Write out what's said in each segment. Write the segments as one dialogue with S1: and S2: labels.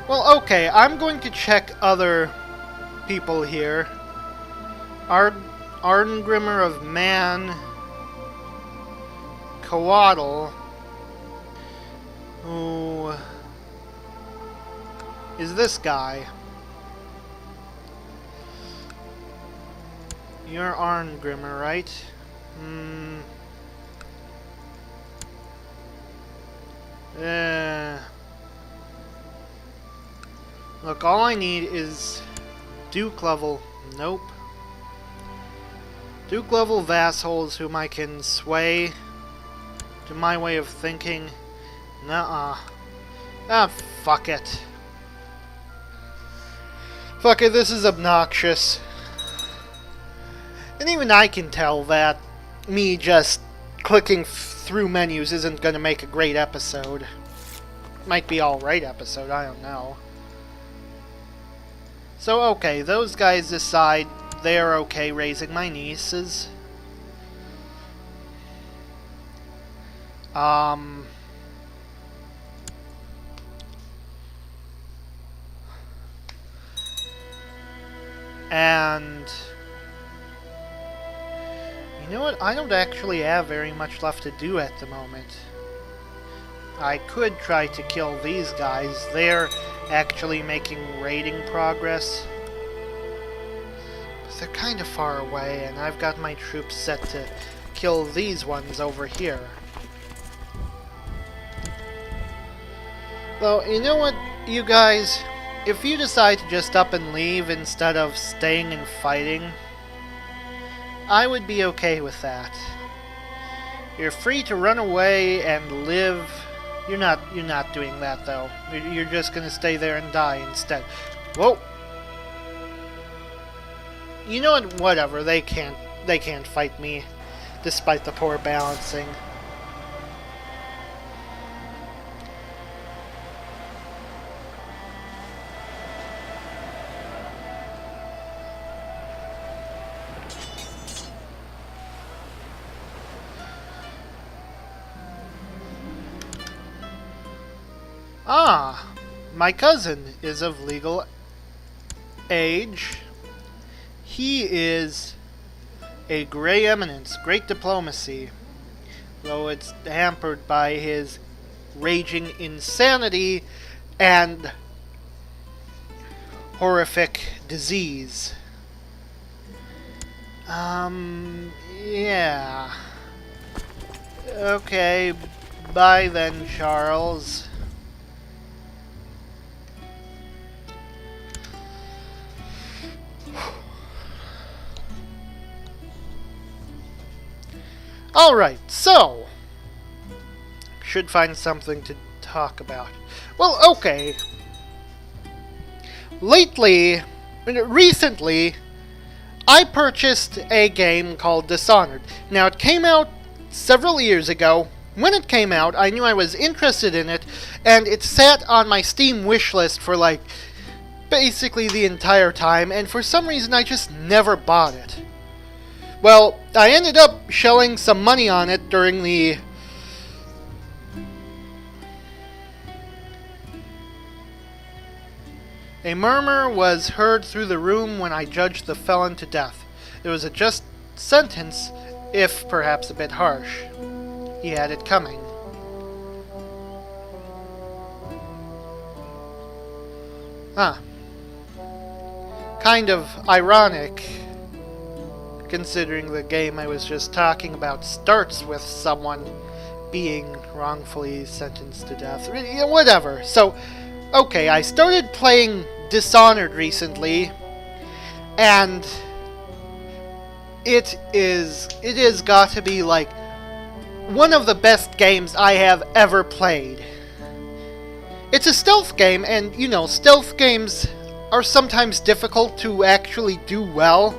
S1: Well, okay, I'm going to check other people here. Arngrimmer of Man, Coatl, who is this guy? You're Arngrimmer, right? Look, all I need is Duke level. Nope. Duke level vassals whom I can sway to my way of thinking. Nuh-uh. Ah, fuck it. Fuck it, this is obnoxious. And even I can tell that me just clicking through menus isn't gonna make a great episode. Might be alright episode, I don't know. So, okay, those guys decide they're okay raising my nieces. And you know what? I don't actually have very much left to do at the moment. I could try to kill these guys. They're actually making raiding progress. But they're kind of far away, and I've got my troops set to kill these ones over here. Though, you know what, you guys? If you decide to just up and leave instead of staying and fighting, I would be okay with that. You're free to run away and live. You're not doing that though. You're just gonna stay there and die instead. Whoa. You know what? Whatever. They can't fight me, despite the poor balancing. Ah, my cousin is of legal age. He is a Grey Eminence, great diplomacy, though it's hampered by his raging insanity and horrific disease. Yeah. Okay, bye then, Charles. Alright, so should find something to talk about. Well, okay. Recently, I purchased a game called Dishonored. Now, it came out several years ago. When it came out, I knew I was interested in it, and it sat on my Steam wishlist for, like, basically the entire time, and for some reason I just never bought it. Well, I ended up shelling some money on it during the A murmur was heard through the room when I judged the felon to death. It was a just sentence, if perhaps a bit harsh. He had it coming. Huh. Kind of ironic, considering the game I was just talking about starts with someone being wrongfully sentenced to death. Whatever. So, okay, I started playing Dishonored recently, and it has got to be like one of the best games I have ever played. It's a stealth game, and you know, stealth games are sometimes difficult to actually do well.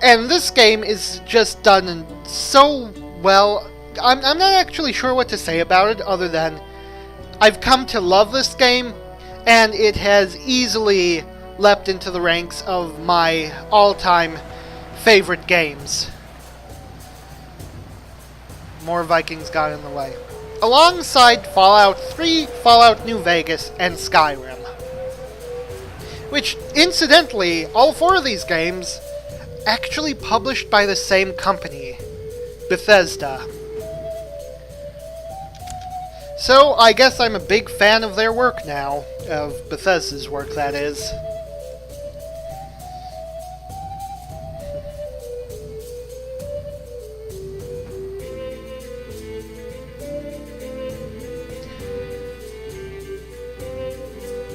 S1: And this game is just done so well. I'm not actually sure what to say about it other than I've come to love this game, and it has easily leapt into the ranks of my all-time favorite games. More Vikings got in the way. alongside Fallout 3, Fallout New Vegas, and Skyrim. Which, incidentally, all 4 of these games actually published by the same company, Bethesda. So, I guess I'm a big fan of their work now. Of Bethesda's work, that is.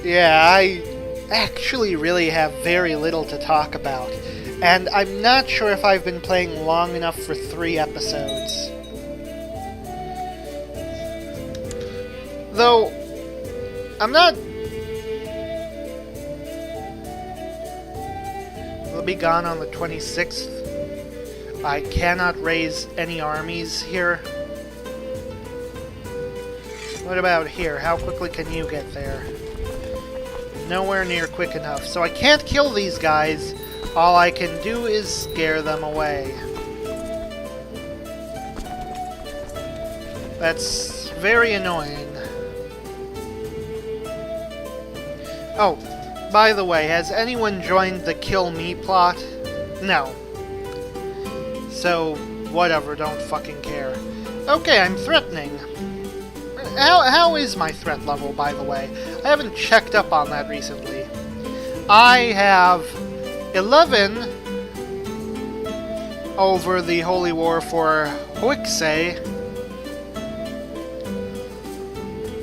S1: Yeah, I actually really have very little to talk about. And I'm not sure if I've been playing long enough for 3 episodes. Though, I'm not... We'll be gone on the 26th. I cannot raise any armies here. What about here? How quickly can you get there? Nowhere near quick enough. So I can't kill these guys. All I can do is scare them away. That's very annoying. Oh, by the way, has anyone joined the Kill Me plot? No. So, whatever, don't fucking care. Okay, I'm threatening. How is my threat level, by the way? I haven't checked up on that recently. I have 11 over the Holy War for Huixe,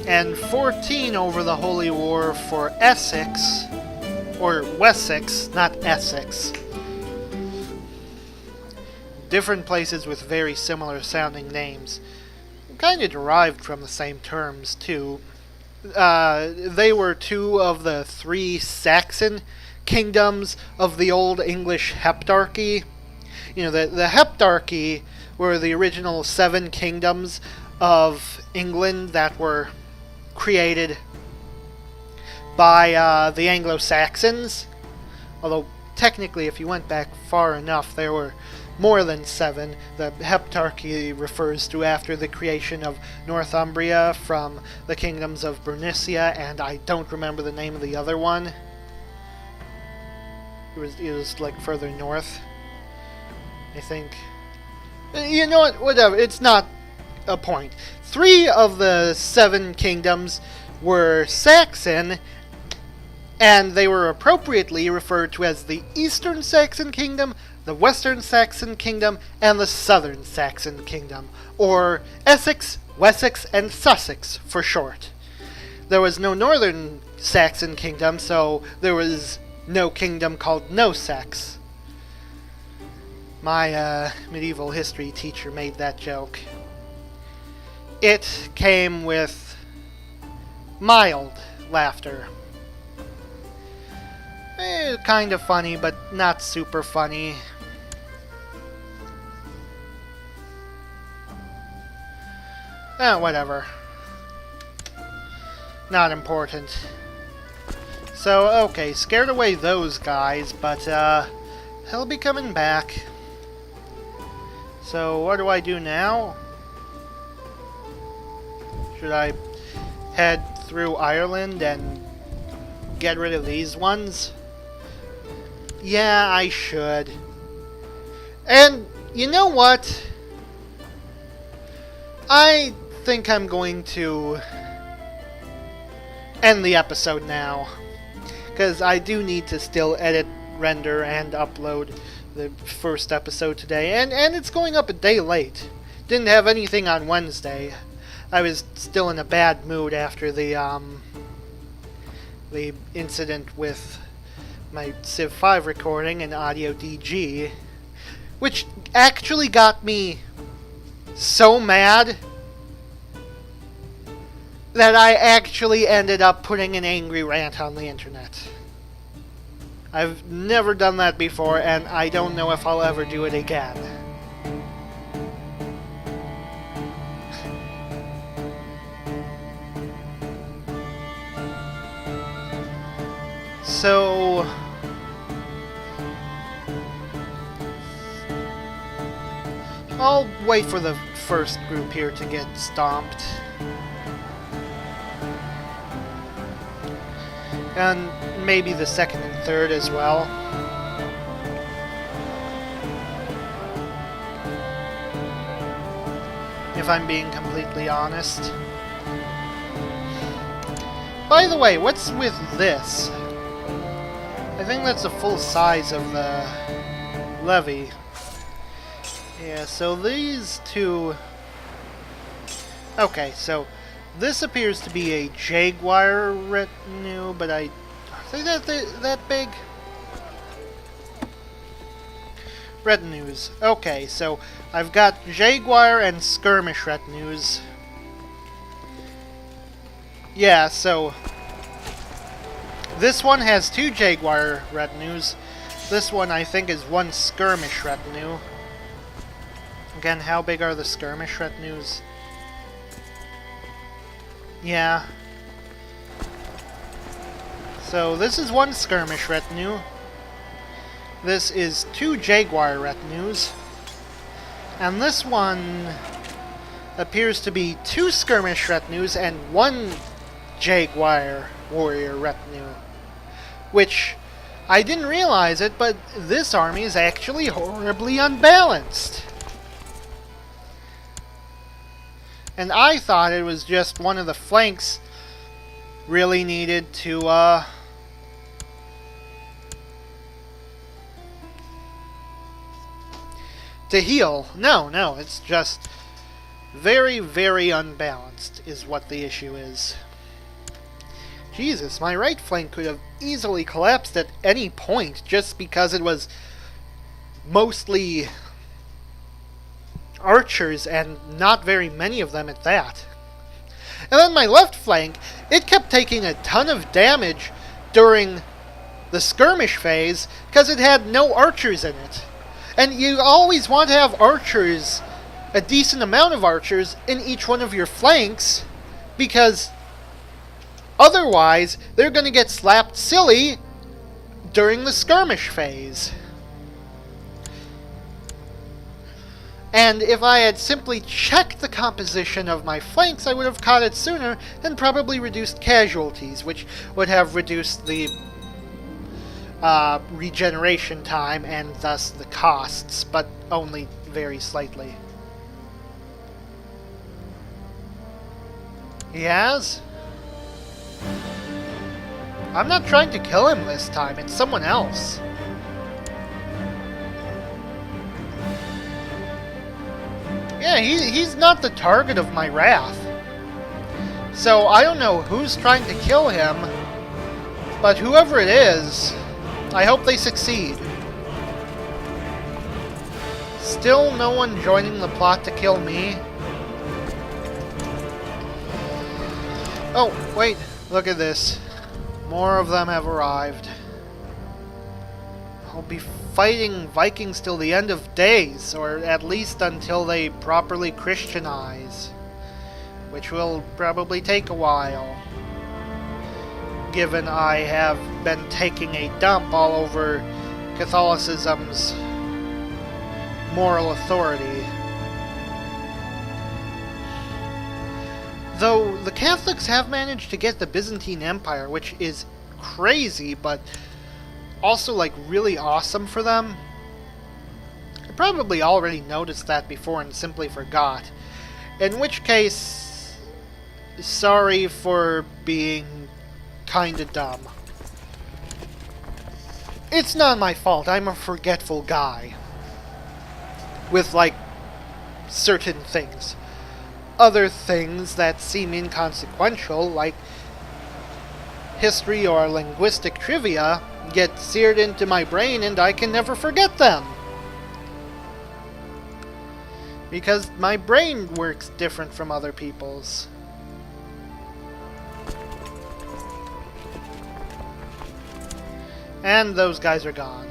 S1: and 14 over the Holy War for Essex, or Wessex, not Essex. Different places with very similar sounding names. Kind of derived from the same terms, too. They were 2 of the 3 Saxon kingdoms of the Old English Heptarchy. You know, the Heptarchy were the original 7 kingdoms of England that were created by the Anglo-Saxons. Although, technically, if you went back far enough, there were more than 7. The Heptarchy refers to after the creation of Northumbria from the kingdoms of Bernicia, and I don't remember the name of the other one. It was like further north, I think. You know what? Whatever. It's not a point. 3 of the 7 kingdoms were Saxon, and they were appropriately referred to as the Eastern Saxon Kingdom, the Western Saxon Kingdom, and the Southern Saxon Kingdom, or Essex, Wessex, and Sussex for short. There was no Northern Saxon Kingdom, so there was no kingdom called Nosex. My medieval history teacher made that joke. It came with mild laughter. Kind of funny, but not super funny. Whatever. Not important. So, okay, scared away those guys, but, he'll be coming back. So, what do I do now? Should I head through Ireland and get rid of these ones? Yeah, I should. And, you know what? I think I'm going to end the episode now. Because I do need to still edit, render, and upload the first episode today. And it's going up a day late. Didn't have anything on Wednesday. I was still in a bad mood after the incident with my Civ 5 recording and Audio DG, which actually got me so mad that I actually ended up putting an angry rant on the internet. I've never done that before, and I don't know if I'll ever do it again. So, I'll wait for the first group here to get stomped. And maybe the second and third as well. If I'm being completely honest. By the way, what's with this? I think that's the full size of the levy. Yeah, so these two... Okay, so this appears to be a jaguar retinue, but I think that big? Retinues. Okay, so I've got jaguar and skirmish retinues. Yeah, so this one has 2 jaguar retinues. This one I think is 1 skirmish retinue. Again, how big are the skirmish retinues? Yeah. So this is 1 skirmish retinue. This is 2 jaguar retinues. And this one appears to be 2 skirmish retinues and 1 jaguar warrior retinue. Which, I didn't realize it, but this army is actually horribly unbalanced. And I thought it was just one of the flanks really needed to heal. No, it's just very, very unbalanced is what the issue is. Jesus, my right flank could have easily collapsed at any point just because it was mostly archers and not very many of them at that. And then my left flank, it kept taking a ton of damage during the skirmish phase because it had no archers in it. And you always want to have archers, a decent amount of archers, in each one of your flanks because otherwise they're going to get slapped silly during the skirmish phase. And if I had simply checked the composition of my flanks, I would have caught it sooner and probably reduced casualties, which would have reduced the regeneration time and thus the costs, but only very slightly. He has? I'm not trying to kill him this time, it's someone else. Yeah, he's not the target of my wrath. So I don't know who's trying to kill him, but whoever it is, I hope they succeed. Still no one joining the plot to kill me. Oh, wait, look at this. More of them have arrived. I'll be fighting Vikings till the end of days, or at least until they properly Christianize, which will probably take a while, given I have been taking a dump all over Catholicism's moral authority. Though the Catholics have managed to get the Byzantine Empire, which is crazy, but also like really awesome for them. I probably already noticed that before and simply forgot. In which case, sorry for being kinda dumb. It's not my fault, I'm a forgetful guy. With, like, certain things. Other things that seem inconsequential, like history or linguistic trivia, get seared into my brain and I can never forget them. Because my brain works different from other people's. And those guys are gone.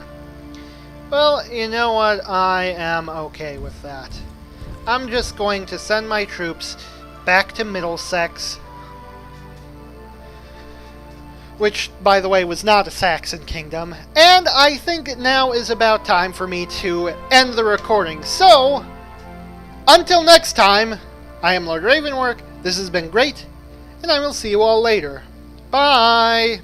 S1: Well, you know what? I am okay with that. I'm just going to send my troops back to Middlesex, which, by the way, was not a Saxon kingdom, and I think now is about time for me to end the recording. So, until next time, I am Lord Revonworc, this has been great, and I will see you all later. Bye!